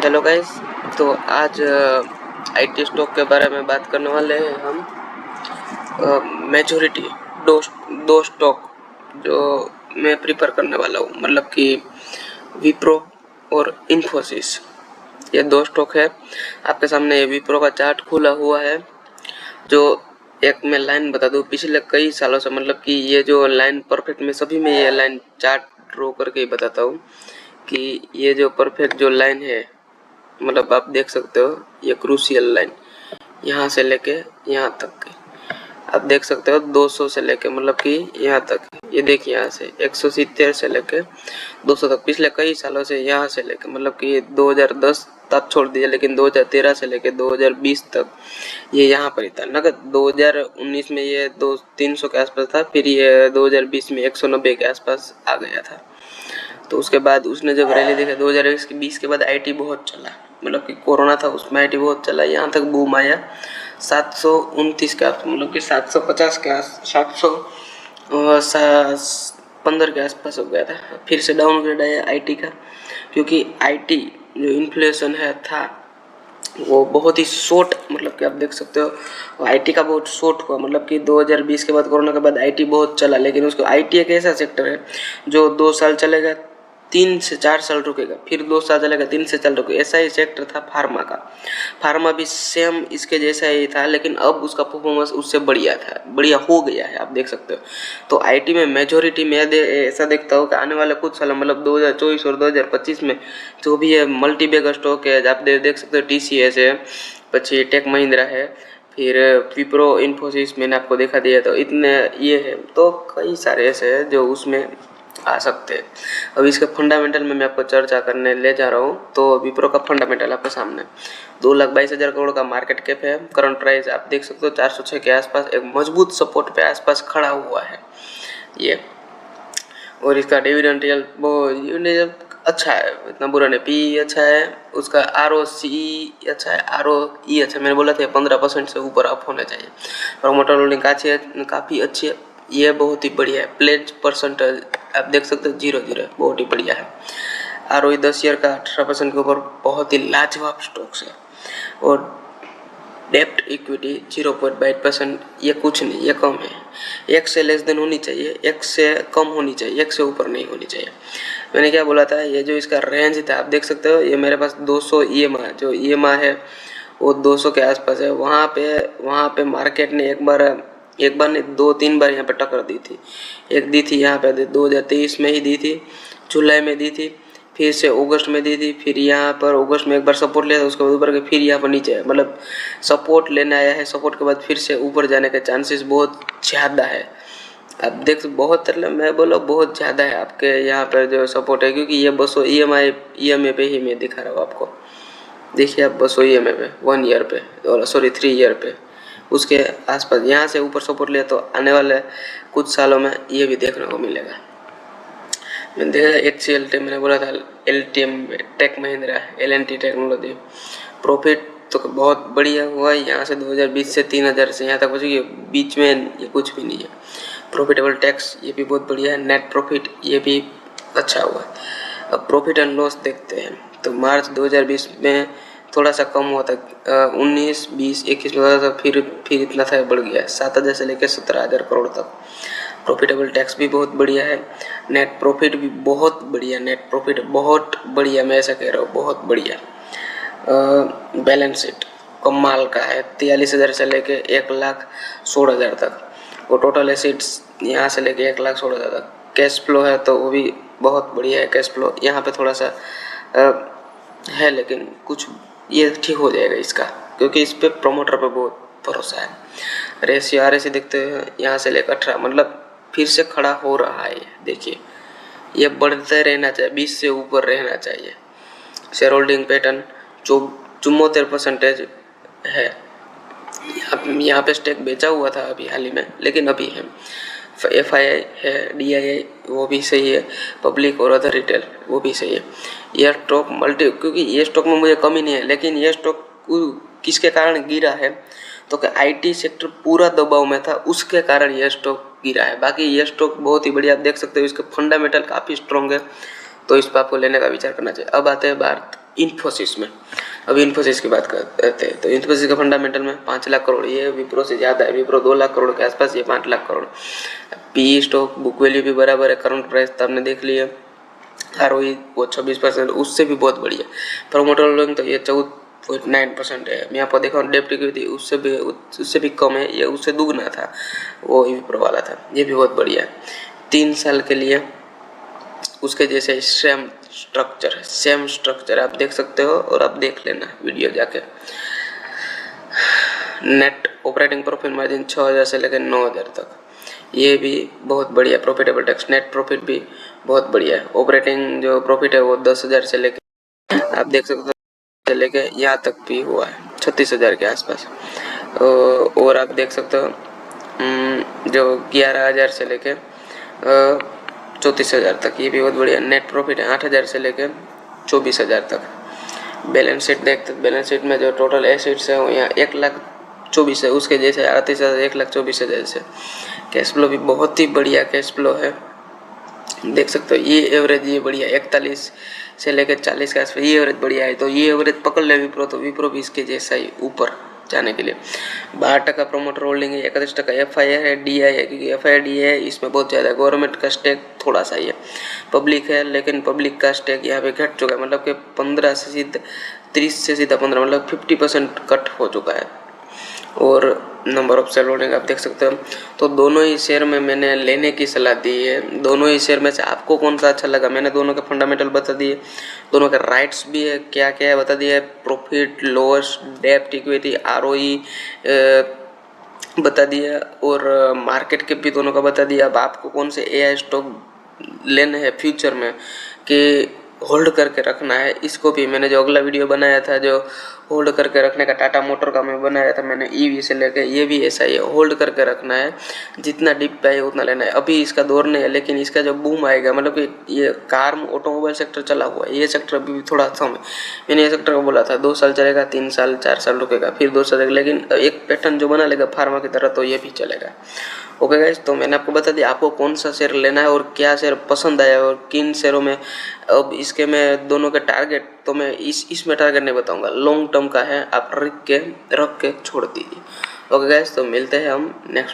Hello guys. तो आज IT stock के बारे में बात करने वाले हैं हम। मेजोरिटी दो स्टॉक जो मैं प्रिफर करने वाला हूँ, मतलब कि विप्रो और इन्फोसिस। ये दो स्टॉक है। आपके सामने ये विप्रो का चार्ट खुला हुआ है। जो एक मैं लाइन बता दूँ, पिछले कई सालों से, मतलब कि ये जो लाइन परफेक्ट में सभी में ये लाइन चार्ट ड्रॉ करके ही बताता हूँ कि ये जो परफेक्ट जो लाइन है, मतलब आप देख सकते हो ये क्रूशियल लाइन यहाँ से लेके यहाँ तक की आप देख सकते हो। 200 से लेके मतलब कि यहाँ तक, ये देखिए यहाँ से 170 से लेके 200 तक पिछले कई सालों से, यहाँ से लेके मतलब कि 2010 तक छोड़ दीजिए, लेकिन 2013 से लेके 2020 तक ये यहाँ पर ही था। नगद 2019 में ये 300 के आसपास था, फिर ये 2020 में 190 के आसपास आ गया था। तो उसके बाद उसने जब रैली देखा 2020 के बाद आईटी बहुत चला, मतलब कि कोरोना था उसमें आईटी बहुत चला, यहाँ तक बूम आया 729 के आसपास, मतलब कि 750 के आस 715 के आसपास हो गया था। फिर से डाउनग्रेड आया आईटी का, क्योंकि आईटी जो इन्फ्लेशन है था वो बहुत ही शॉर्ट, मतलब कि आप देख सकते हो आईटी का बहुत शॉर्ट हुआ। मतलब कि 2020 के बाद, कोरोना के बाद आईटी बहुत चला, लेकिन उसको आईटी एक ऐसा सेक्टर है जो 2 साल चलेगा 3 से 4 साल रुकेगा, फिर 2 साल चलेगा 3 से 4 साल रुकेगा। ऐसा ही सेक्टर था फार्मा का। फार्मा भी सेम इसके जैसा ही था, लेकिन अब उसका परफॉर्मेंस उससे बढ़िया था, बढ़िया हो गया है, आप देख सकते हो। तो आईटी में मेजोरिटी में ऐसा देखता हूँ कि आने वाले कुछ साल, मतलब 2024 और 2025 में जो भी है मल्टी बैग स्टॉक है, आप देख सकते हो टीसीएस है, पीछे टेक महिंद्रा है, फिर विप्रो, इन्फोसिस मैंने आपको देखा दिया। तो इतने ये है, तो कई सारे ऐसे हैं जो उसमें आ सकते हैं। अब इसके फंडामेंटल में मैं आपको चर्चा करने ले जा रहा हूँ। तो विप्रो का फंडामेंटल आपके सामने 2,22,000 करोड़ का मार्केट कैप है। करंट प्राइस आप देख सकते हो 406 के आसपास, एक मजबूत सपोर्ट पे आसपास खड़ा हुआ है ये। और इसका डिविडेंड यील्ड अच्छा है, इतना बुरा नहीं। पी अच्छा है, उसका आरओसी अच्छा है, आरओई अच्छा, मैंने बोला था 15% से ऊपर अप होना चाहिए। प्रोमोटर होल्डिंग काफ़ी अच्छी है, ये बहुत ही बढ़िया है। प्लेज परसेंटेज आप देख सकते हो 0.0, बहुत ही बढ़िया है। आरओई 10 ईयर का 18% के ऊपर, बहुत ही लाजवाब स्टॉक्स है। और डेप्ट इक्विटी 0.8%, ये कुछ नहीं, ये कम है। 1 से लेस देन होनी चाहिए, 1 से कम होनी चाहिए, 1 से ऊपर नहीं होनी चाहिए। मैंने क्या बोला था, ये जो इसका रेंज था आप देख सकते हो, ये मेरे पास 200 ईएमआई, जो ईएमआई है वो 200 के आसपास है। वहाँ पे मार्केट ने एक बार नहीं 2-3 बार यहाँ पे टक्कर दी थी। एक दी थी यहाँ पे 2023 में ही दी थी, जुलाई में दी थी, फिर से अगस्त में दी थी, फिर यहाँ पर अगस्त में एक बार सपोर्ट लिया था, उसके बाद ऊपर के फिर यहाँ पर नीचे है। मतलब सपोर्ट लेने आया है, सपोर्ट के बाद फिर से ऊपर जाने के चांसेस बहुत ज़्यादा है। आप देख बहुत, मैं बोला बहुत ज़्यादा है आपके यहाँ पर जो सपोर्ट है, क्योंकि ये 200 ईएमआई पे ही मैं दिखा रहा हूँ आपको। देखिए आप 200 ईएमआई पे 1 ईयर पे, और सॉरी 3 ईयर पे, उसके आसपास यहाँ से ऊपर सपोर्ट लिया। तो आने वाले कुछ सालों में ये भी देखने को मिलेगा। मैंने देखा HCLT, मैंने बोला था LTM Tech Mahindra, LNT technology, profit तो बहुत बढ़िया हुआ है। यहाँ से 2020 से 3,000 से यहाँ तक पहुँची, बीच में ये कुछ भी नहीं है। प्रॉफिटेबल टैक्स ये भी बहुत बढ़िया है। नेट प्रॉफिट ये भी अच्छा हुआ है। अब प्रॉफिट एंड लॉस देखते हैं। तो मार्च 2020 में थोड़ा सा कम हुआ था, 19, 20, 21 में था, फिर इतना था बढ़ गया 7,000 से लेकर 17,000 करोड़ तक। प्रॉफिटेबल टैक्स भी बहुत बढ़िया है। नेट प्रॉफिट भी बहुत बढ़िया, नेट प्रॉफिट बहुत बढ़िया, मैं ऐसा कह रहा हूँ, बहुत बढ़िया। बैलेंस शीट कमाल का है, 43,000 से लेके 1,16,000 तक। वो टोटल एसिड्स यहाँ से लेके 1,16,000 तक। कैश फ्लो है तो वो भी बहुत बढ़िया है। कैश फ्लो यहाँ पे थोड़ा सा है, लेकिन कुछ ये ठीक हो जाएगा इसका, क्योंकि इस पे प्रोमोटर पे बहुत भरोसा है। रेशियो RSI देखते हैं, यहाँ से लेकर 18, मतलब फिर से खड़ा हो रहा है। देखिए ये बढ़ते रहना चाहिए, 20 से ऊपर रहना चाहिए। शेयर होल्डिंग पैटर्न 74% है। यहाँ पे स्टेक बेचा हुआ था अभी हाल ही में, लेकिन अभी है। FII है, DII वो भी सही है, पब्लिक और अदर रिटेल वो भी सही है। यह स्टॉक क्योंकि ये स्टॉक में मुझे कमी नहीं है, लेकिन ये स्टॉक किसके कारण गिरा है, तो कि आईटी सेक्टर पूरा दबाव में था, उसके कारण यह स्टॉक गिरा है। बाकी ये स्टॉक बहुत ही बढ़िया, आप देख सकते हो इसके फंडामेंटल काफ़ी स्ट्रॉन्ग है, तो इस पर आपको लेने का विचार करना चाहिए। अब आते हैं इन्फोसिस में। अब इन्फोसिस की बात करते हैं तो इन्फोसिस का फंडामेंटल में 5 लाख करोड़, ये विप्रो से ज़्यादा है। विप्रो 2 लाख करोड़ के आसपास, ये 5 lakh crore. P stock book value भी बराबर है, करंट प्राइस तो आपने देख लिया। ROE वो 26%, उससे भी बहुत बढ़िया। प्रमोटर होल्डिंग तो ये 14.9% है। मैं आपको देखा डेप्ट इक्विटी उससे भी कम है, ये उससे दुगना था वो विप्रो वाला था, ये भी बहुत बढ़िया है। 3 साल के लिए उसके जैसे सेम स्ट्रक्चर आप देख सकते हो, और आप देख लेना वीडियो जाके। नेट ऑपरेटिंग प्रॉफिट मार्जिन 6000 से लेकर 9000 तक, ये भी बहुत बढ़िया। प्रॉफिटेबल टैक्स, नेट प्रॉफिट भी बहुत बढ़िया है। ऑपरेटिंग जो प्रॉफिट है वो 10,000 से लेकर आप देख सकते हो से लेके यहाँ तक भी हुआ है 36,000 के आसपास। और आप देख सकते हो जो 11,000 से लेके 34,000 तक, ये भी बहुत बढ़िया। नेट प्रॉफिट है 8,000 से लेकर 24,000 तक। बैलेंस शीट देखते, बैलेंस शीट में जो टोटल एसेट्स है वो यहाँ 1,24,000 है, उसके जैसे 38,000, 1,24,000 से। कैश फ्लो भी बहुत ही बढ़िया कैश फ्लो है, देख सकते हो। ये एवरेज ये बढ़िया 41 से लेकर 40 के आसपास, ये एवरेज बढ़िया है। तो ये एवरेज पकड़ ले विप्रो, तो विप्रो भी इसके जैसा ही ऊपर जाने के लिए। 12% प्रोमोटर होल्डिंग है, 31% FII है, DI है, क्योंकि FII DI है इसमें बहुत ज़्यादा है। गवर्नमेंट का स्टेक थोड़ा सा ही है। पब्लिक है, लेकिन पब्लिक का स्टेक यहाँ पे घट चुका है, मतलब कि 15 से सीधा 30 से सीधा 15, मतलब 50% कट हो चुका है। और नंबर ऑफ शेयर होल्डिंग आप देख सकते हो। तो दोनों ही शेयर में मैंने लेने की सलाह दी है। दोनों ही शेयर में से आपको कौन सा अच्छा लगा, मैंने दोनों के फंडामेंटल बता दिए, दोनों के राइट्स भी है, क्या क्या है बता दिया है। प्रॉफिट, लॉस, डेप्ट इक्विटी, ROE बता दिया, और मार्केट कैप भी दोनों का बता दिया। अब आपको कौन से AI स्टॉक लेने हैं फ्यूचर में कि होल्ड करके रखना है, इसको भी मैंने जो अगला वीडियो बनाया था, जो होल्ड करके रखने का टाटा मोटर का मैं बनाया था मैंने EV से लेके, ये भी ऐसा ही है, होल्ड करके रखना है। जितना डिप पे है उतना लेना है। अभी इसका दौर नहीं है, लेकिन इसका जो बूम आएगा, मतलब कि ये कार ऑटोमोबाइल सेक्टर चला हुआ है, ये सेक्टर अभी भी थोड़ा कम है। मैंने ये सेक्टर को बोला था 2 साल चलेगा, 3 साल 4 साल रुकेगा, फिर 2 साल, लेकिन एक पैटर्न जो बना लेगा फार्मा की तरह, तो ये भी चलेगा। ओके गाइस, तो मैंने आपको बता दिया आपको कौन सा शेयर लेना है और क्या शेयर पसंद आया और किन शेयरों में। अब इसके मैं दोनों के टारगेट तो मैं इसमें टारगेट नहीं बताऊंगा, लॉन्ग टर्म का है, आप रख के छोड़ दीजिए। ओके गाइस, तो मिलते हैं हम नेक्स्ट